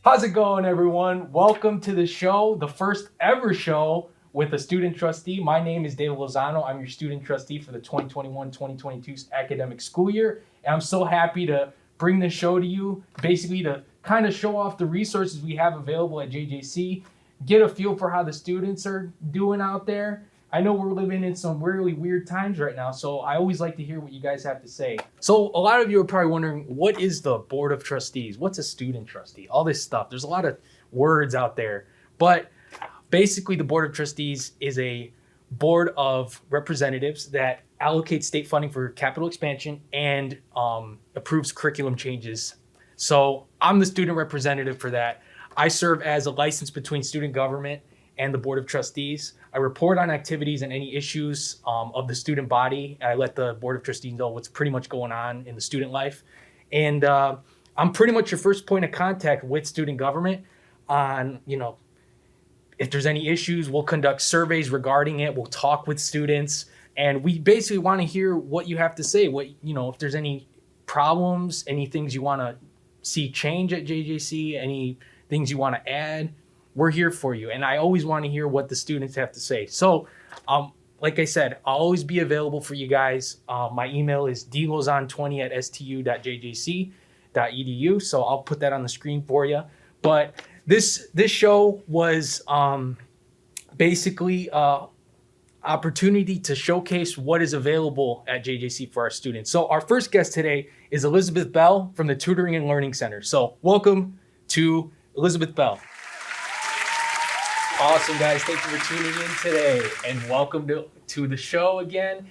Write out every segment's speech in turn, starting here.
How's it going, everyone? Welcome to the show, the first ever show with a student trustee. My name is David Lozano. I'm your student trustee for the 2021-2022 academic school year. And I'm so happy to bring this show to you, basically to kind of show off the resources we have available at JJC, get a feel for how the students are doing out there. I know we're living in some really weird times right now, so I always like to hear what you guys have to say. So a lot of you are probably wondering, what is the Board of Trustees? What's a student trustee? All this stuff. There's a lot of words out there, but basically the Board of Trustees is a board of representatives that allocates state funding for capital expansion and approves curriculum changes. So I'm the student representative for that. I serve as a license between student government and the Board of Trustees. I report on activities and any issues of the student body. I let the Board of Trustees know what's pretty much going on in the student life. And I'm pretty much your first point of contact with student government on, if there's any issues, we'll conduct surveys regarding it. We'll talk with students. And we basically want to hear what you have to say. If there's any problems, any things you want to see change at JJC, any things you want to add, we're here for you. And I always want to hear what the students have to say. So, like I said, I'll always be available for you guys. My email is dlozon20@stu.jjc.edu. So I'll put that on the screen for you. But this show was basically opportunity to showcase what is available at JJC for our students. So our first guest today is Elizabeth Bell from the Tutoring and Learning Center. So welcome to Elizabeth Bell. Awesome, guys. Thank you for tuning in today, and welcome to the show again.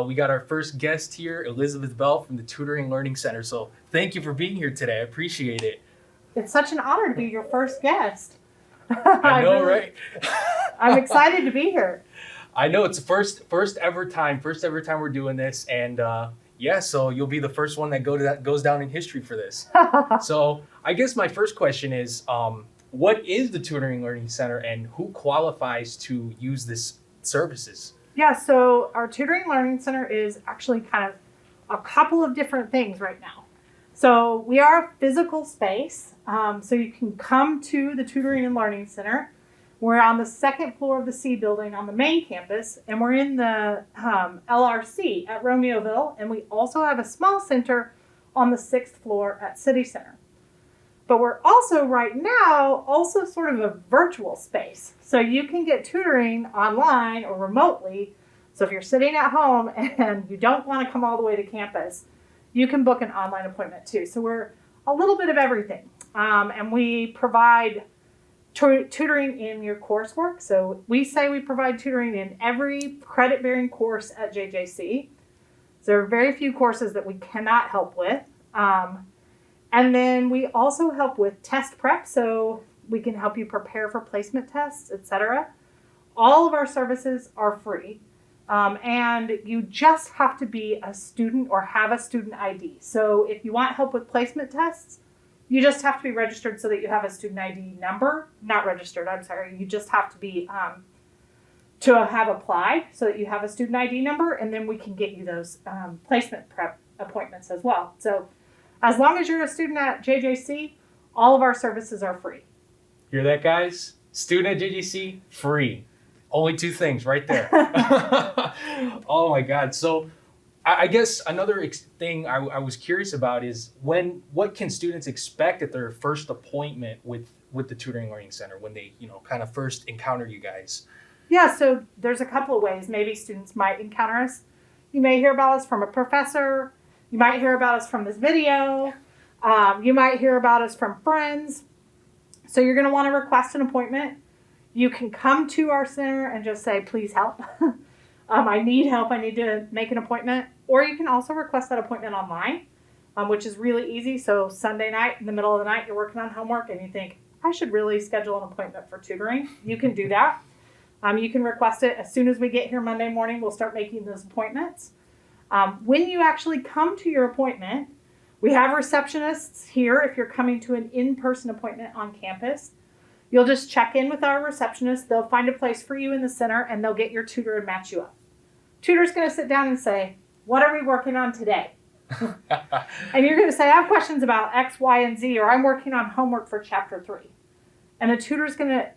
We got our first guest here, Elizabeth Bell from the Tutoring and Learning Center. So thank you for being here today. I appreciate it. It's such an honor to be your first guest. I know, right? I'm excited to be here. I know, it's the first ever time we're doing this, and so you'll be the first one that goes down in history for this. So I guess my first question is, what is the Tutoring and Learning Center, and who qualifies to use this services? Yeah, so our Tutoring and Learning Center is actually kind of a couple of different things right now. So we are a physical space, so you can come to the Tutoring and Learning Center. We're on the second floor of the C building on the main campus, and we're in the LRC at Romeoville, and we also have a small center on the 6th floor at City Center. But we're also right now sort of a virtual space. So you can get tutoring online or remotely. So if you're sitting at home and you don't want to come all the way to campus, you can book an online appointment too. So we're a little bit of everything. And we provide tutoring in your coursework. So we say we provide tutoring in every credit-bearing course at JJC. So there are very few courses that we cannot help with. And then we also help with test prep, so we can help you prepare for placement tests, etc. All of our services are free, and you just have to be a student or have a student ID. So if you want help with placement tests, you just have to be registered so that you have a student ID number. Not registered, I'm sorry. You just have to be to have applied so that you have a student ID number, and then we can get you those placement prep appointments as well. So as long as you're a student at JJC, all of our services are free. Hear that, guys? Student at JJC, free. Only two things right there. Oh my God. So I guess another thing I was curious about is what can students expect at their first appointment with the Tutoring Learning Center when they, kind of first encounter you guys? Yeah, so there's a couple of ways maybe students might encounter us. You may hear about us from a professor. You might hear about us from this video. You might hear about us from friends. So you're going to want to request an appointment. You can come to our center and just say, please help. I need help. I need to make an appointment. Or you can also request that appointment online, which is really easy. So Sunday night, in the middle of the night, you're working on homework and you think, I should really schedule an appointment for tutoring. You can do that. You can request it as soon as we get here Monday morning. We'll start making those appointments. When you actually come to your appointment, we have receptionists here if you're coming to an in-person appointment on campus. You'll just check in with our receptionist. They'll find a place for you in the center, and they'll get your tutor and match you up. Tutor's going to sit down and say, what are we working on today? And you're going to say, I have questions about X, Y, and Z, or I'm working on homework for chapter 3. And the tutor's going to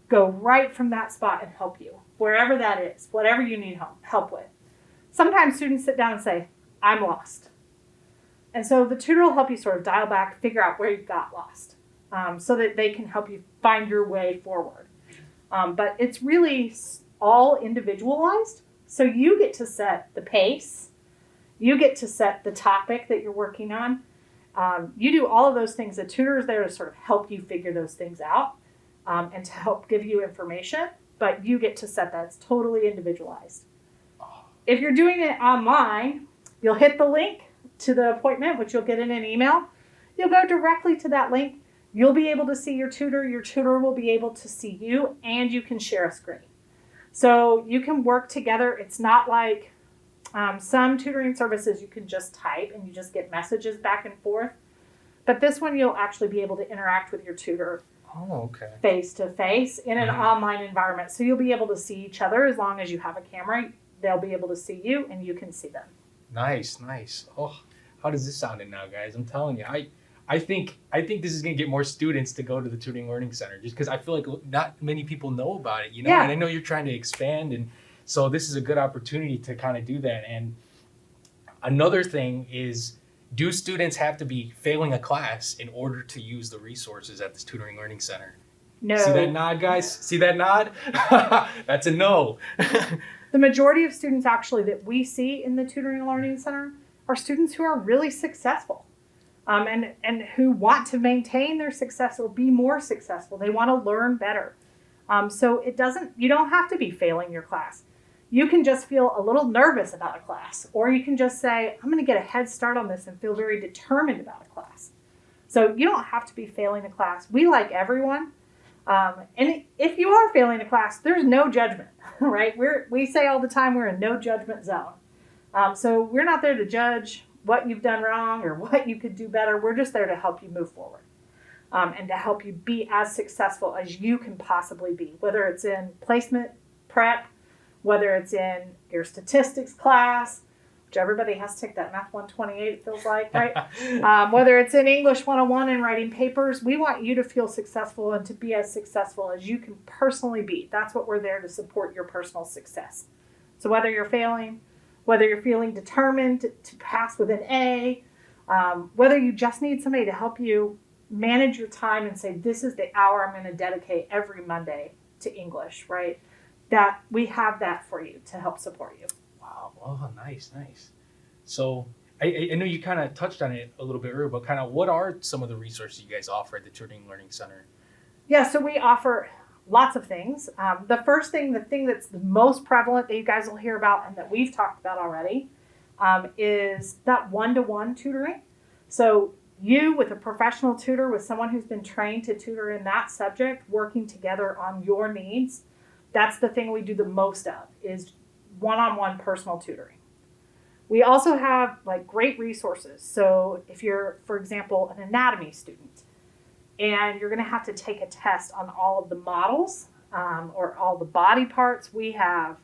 go right from that spot and help you, wherever that is, whatever you need help with. Sometimes students sit down and say, I'm lost. And so the tutor will help you sort of dial back, figure out where you got lost, so that they can help you find your way forward. But it's really all individualized. So you get to set the pace. You get to set the topic that you're working on. You do all of those things. The tutor is there to sort of help you figure those things out and to help give you information. But you get to set that. It's totally individualized. If you're doing it online, you'll hit the link to the appointment, which you'll get in an email. You'll go directly to that link. You'll be able to see your tutor. Your tutor will be able to see you, and you can share a screen. So you can work together. It's not like some tutoring services you can just type and you just get messages back and forth. But this one, you'll actually be able to interact with your tutor face to face in an online environment. So you'll be able to see each other as long as you have a camera. They'll be able to see you and you can see them. Nice. Oh, how does this sound now, guys? I'm telling you, I think this is gonna get more students to go to the Tutoring Learning Center, just because I feel like not many people know about it, Yeah. And I know you're trying to expand, and so this is a good opportunity to kind of do that. And another thing is, do students have to be failing a class in order to use the resources at this Tutoring Learning Center? No. See that nod, guys? See that nod? That's a no. The majority of students actually that we see in the Tutoring Learning Center are students who are really successful and who want to maintain their success or be more successful. They want to learn better. So you don't have to be failing your class. You can just feel a little nervous about a class, or you can just say, I'm going to get a head start on this and feel very determined about a class. So you don't have to be failing a class. We like everyone. And if you are failing a class, there's no judgment, right? We say all the time we're in no judgment zone. So we're not there to judge what you've done wrong or what you could do better. We're just there to help you move forward and to help you be as successful as you can possibly be, whether it's in placement prep, whether it's in your statistics class, which everybody has to take that Math 128, it feels like, right? Whether it's in English 101 and writing papers, we want you to feel successful and to be as successful as you can personally be. That's what we're there to support your personal success. So whether you're failing, whether you're feeling determined to pass with an A, whether you just need somebody to help you manage your time and say, this is the hour I'm going to dedicate every Monday to English, right? That we have that for you to help support you. Wow. Oh, nice. So I know you kind of touched on it a little bit earlier, but kind of what are some of the resources you guys offer at the Tutoring Learning Center? Yeah, so we offer lots of things. The thing that's the most prevalent that you guys will hear about and that we've talked about already is that one-to-one tutoring. So you with a professional tutor, with someone who's been trained to tutor in that subject, working together on your needs. That's the thing we do the most of, is one-on-one personal tutoring. We also have great resources. So if you're, for example, an anatomy student and you're going to have to take a test on all of the models or all the body parts, we have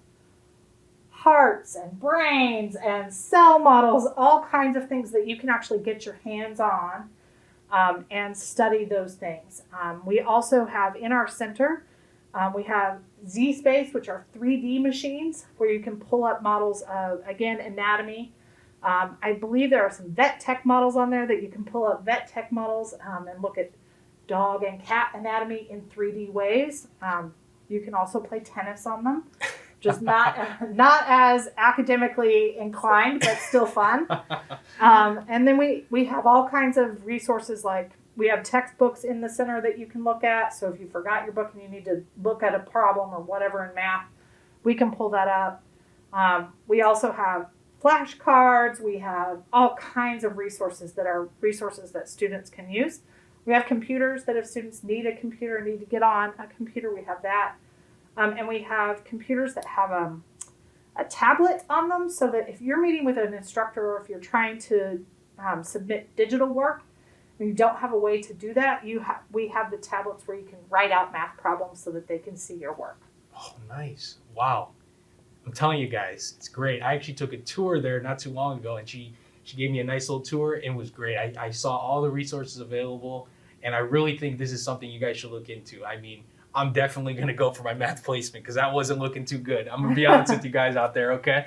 hearts and brains and cell models, all kinds of things that you can actually get your hands on and study those things. We also have in our center, we have Z-Space, which are 3D machines where you can pull up models of, again, anatomy. I believe there are some vet tech models on there that you can pull up vet tech models and look at dog and cat anatomy in 3D ways. You can also play tennis on them, just not as academically inclined, but still fun. And then we have all kinds of resources, like we have textbooks in the center that you can look at. So if you forgot your book and you need to look at a problem or whatever in math, we can pull that up. We also have flashcards. We have all kinds of resources that are resources that students can use. We have computers that if students need a computer, need to get on a computer, we have that. And we have computers that have a tablet on them so that if you're meeting with an instructor or if you're trying to submit digital work, and you don't have a way to do that, we have the tablets where you can write out math problems so that they can see your work. Oh, nice. Wow. I'm telling you guys, it's great. I actually took a tour there not too long ago, and she She gave me a nice little tour and it was great. I saw all the resources available, and I really think this is something you guys should look into. I mean, I'm definitely going to go for my math placement because that wasn't looking too good. I'm going to be honest with you guys out there, okay?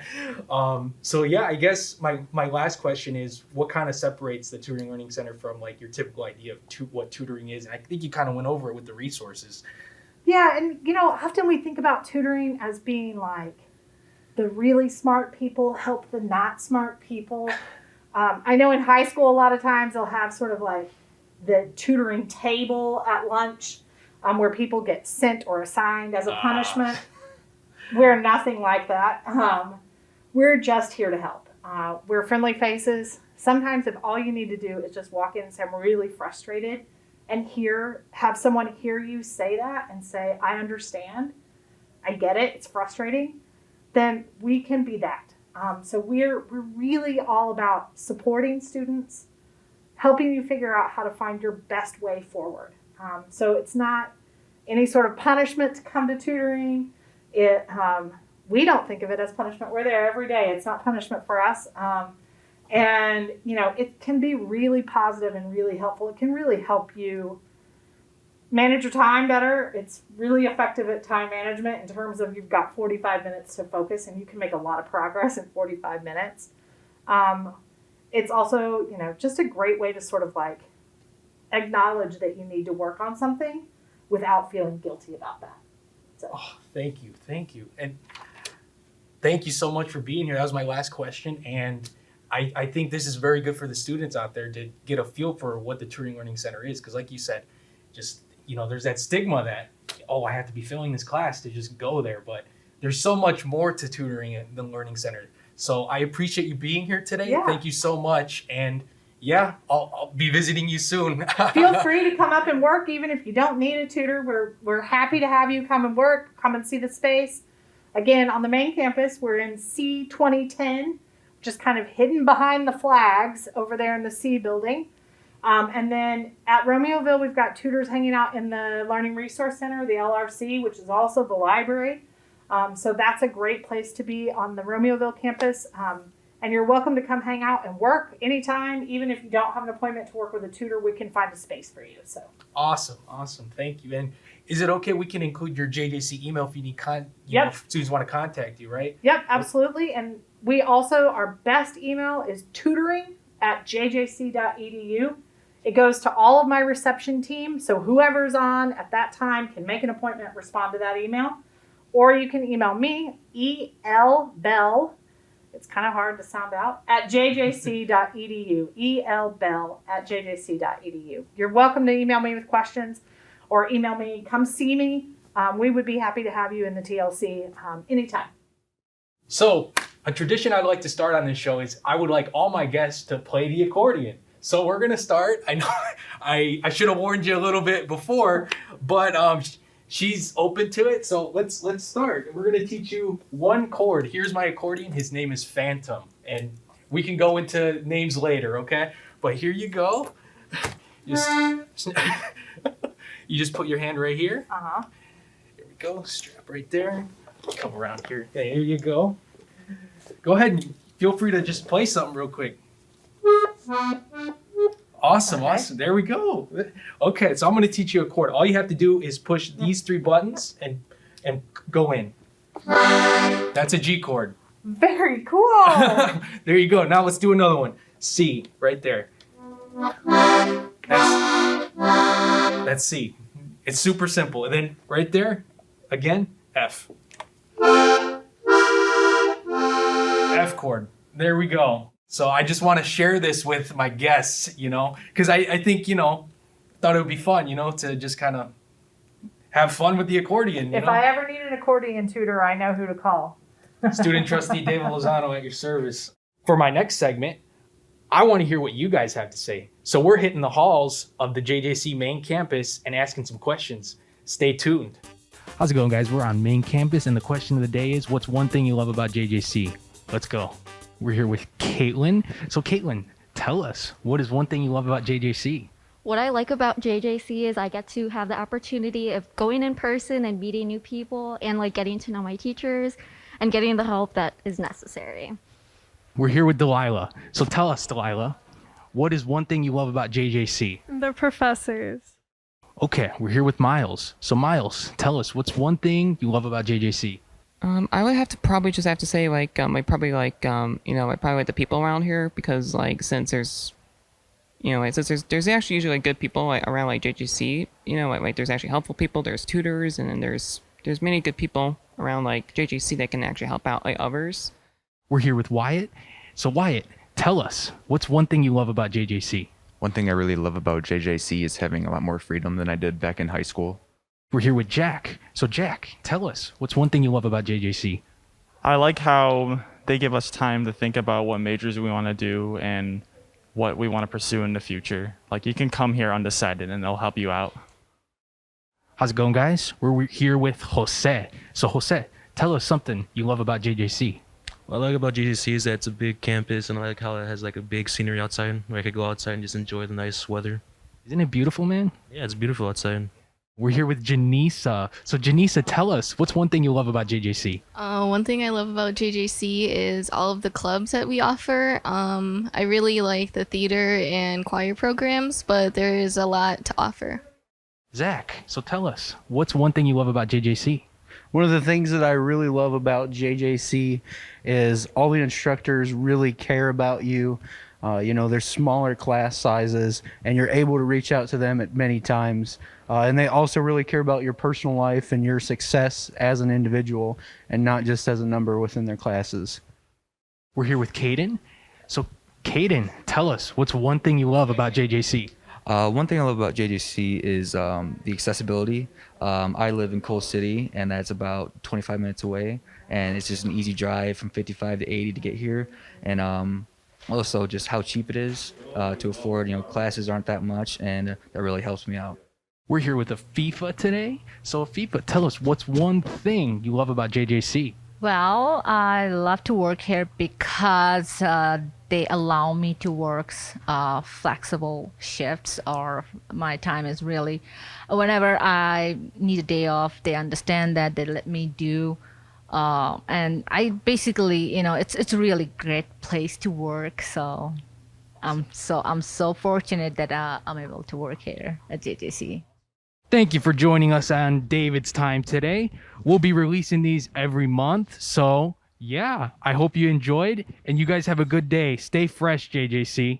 So yeah, I guess my last question is, what kind of separates the Tutoring Learning Center from like your typical idea of what tutoring is? And I think you kind of went over it with the resources. Yeah, and often we think about tutoring as being like the really smart people help the not smart people. I know in high school a lot of times they'll have sort of like the tutoring table at lunch, where people get sent or assigned as a punishment. We're nothing like that. We're just here to help. We're friendly faces. Sometimes if all you need to do is just walk in and say, I'm really frustrated, and have someone hear you say that and say, I understand, I get it, it's frustrating, then we can be that. So we're really all about supporting students, helping you figure out how to find your best way forward. So it's not any sort of punishment to come to tutoring. We don't think of it as punishment. We're there every day. It's not punishment for us. And it can be really positive and really helpful. It can really help you manage your time better. It's really effective at time management in terms of you've got 45 minutes to focus and you can make a lot of progress in 45 minutes. It's also, just a great way to sort of like acknowledge that you need to work on something without feeling guilty about that. So. Oh, thank you. And thank you so much for being here. That was my last question. And I think this is very good for the students out there to get a feel for what the Tutoring Learning Center is. Because like you said, just, there's that stigma that, I have to be failing this class to just go there. But there's so much more to tutoring than Learning Center. So I appreciate you being here today. Yeah. Thank you so much. And yeah, I'll be visiting you soon. Feel free to come up and work, even if you don't need a tutor. We're happy to have you come and work, come and see the space. Again, on the main campus, we're in C2010, just kind of hidden behind the flags over there in the C building. And then at Romeoville, we've got tutors hanging out in the Learning Resource Center, the LRC, which is also the library. So that's a great place to be on the Romeoville campus. And you're welcome to come hang out and work anytime. Even if you don't have an appointment to work with a tutor, we can find a space for you. So Awesome. Thank you. And is it okay we can include your JJC email if you need if students want to contact you, right? Yep, absolutely. And we also, our best email is tutoring@jjc.edu. It goes to all of my reception team. So whoever's on at that time can make an appointment, respond to that email. Or you can email me, elbell. It's kind of hard to sound out, at jjc.edu, elbell@jjc.edu. You're welcome to email me with questions or email me, come see me. We would be happy to have you in the TLC anytime. So a tradition I'd like to start on this show is I would like all my guests to play the accordion. So we're going to start. I know I should have warned you a little bit before, but she's open to it, so let's start. We're gonna teach you one chord. Here's my accordion. His name is Phantom, and we can go into names later, okay? But here you go. You just put your hand right here. Here we go. Strap right there. Come around here. Okay, here you go. Go ahead and feel free to just play something real quick. Awesome. There we go. Okay, so I'm going to teach you a chord. All you have to do is push these 3 buttons and go in. That's a G chord. Very cool. There you go. Now let's do another one. C, right there. That's C. It's super simple. And then right there, again, F. F chord. There we go. So I just want to share this with my guests, because I think, thought it would be fun, to just kind of have fun with the accordion. If I ever need an accordion tutor, I know who to call. Student Trustee David Lozano at your service. For my next segment, I want to hear what you guys have to say. So we're hitting the halls of the JJC main campus and asking some questions. Stay tuned. How's it going, guys? We're on main campus, and the question of the day is, what's one thing you love about JJC? Let's go. We're here with Caitlin. So Caitlin, tell us, what is one thing you love about JJC? What I like about JJC is I get to have the opportunity of going in person and meeting new people and like getting to know my teachers and getting the help that is necessary. We're here with Delilah. So tell us, Delilah, what is one thing you love about JJC? The professors. Okay, we're here with Miles. So Miles, tell us, what's one thing you love about JJC? I would have to say I probably like the people around here because since there's there's actually usually good people around JJC, there's actually helpful people, there's tutors, and then there's many good people around JJC that can actually help out others. We're here with Wyatt. So Wyatt, tell us, what's one thing you love about JJC? One thing I really love about JJC is having a lot more freedom than I did back in high school. We're here with Jack. So Jack, tell us, what's one thing you love about JJC? I like how they give us time to think about what majors we want to do and what we want to pursue in the future. You can come here undecided and they'll help you out. How's it going, guys? We're here with Jose. So Jose, tell us something you love about JJC. What I like about JJC is that it's a big campus, and I like how it has a big scenery outside where I could go outside and just enjoy the nice weather. Isn't it beautiful, man? Yeah, it's beautiful outside. We're here with Janisa. So Janisa, tell us, what's one thing you love about JJC? One thing I love about JJC is all of the clubs that we offer. I really like the theater and choir programs, but there is a lot to offer. Zach, so tell us, what's one thing you love about JJC? One of the things that I really love about JJC is all the instructors really care about you. There's smaller class sizes, and you're able to reach out to them at many times. And they also really care about your personal life and your success as an individual, and not just as a number within their classes. We're here with Caden. So Caden, tell us, what's one thing you love about JJC? One thing I love about JJC is the accessibility. I live in Coal City, and that's about 25 minutes away, and it's just an easy drive from 55 to 80 to get here. And also just how cheap it is to afford. Classes aren't that much, and that really helps me out. We're here with Afifa today. So Afifa, tell us, what's one thing you love about JJC? Well, I love to work here because they allow me to work flexible shifts, or my time is really, whenever I need a day off, they understand that, they let me do. And I basically, it's a really great place to work. So I'm so fortunate that I'm able to work here at JJC. Thank you for joining us on David's Time today. We'll be releasing these every month. So yeah, I hope you enjoyed, and you guys have a good day. Stay fresh, JJC.